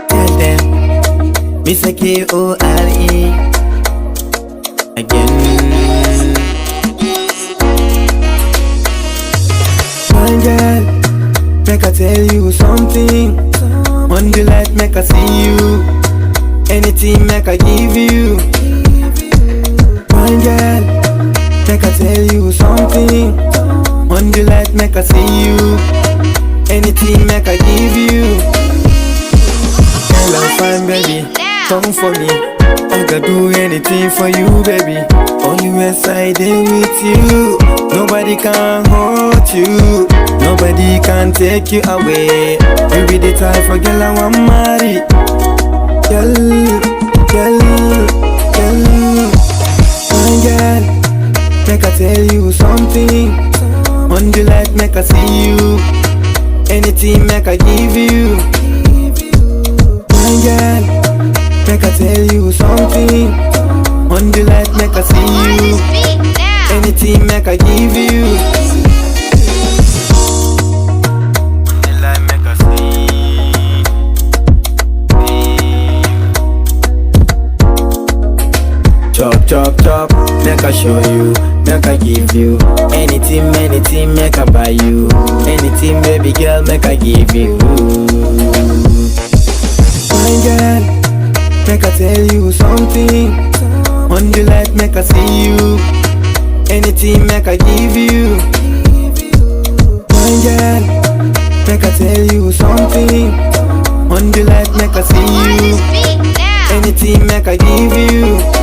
Tell them, me say K-O-R-E again. My girl, make I tell you something. On the light, make I see you. Anything, make I give you. My girl, make I tell you something. On the light, make I see you. Anything, make I give you. Hello, fine baby, come for me. I can do anything for you, baby. Always I there with you. Nobody can hurt you. Nobody can take you away. You be the type of girl I want marry. Girl, girl, girl. My girl, make I tell you something. On the light, make I see you. Anything, make I give you. My girl, make I tell you something. On the light, make I see you. Anything, make I give you. On the light, make I see. Chop, chop, chop, make I show you. Make I give you. Anything, anything, make I buy you. Anything, baby girl, make I give you. My girl, make I tell you something. On the light, make I see you. Anything, make I give you. My girl, make I tell you something. On the light, make I see you. Anything, make I give you.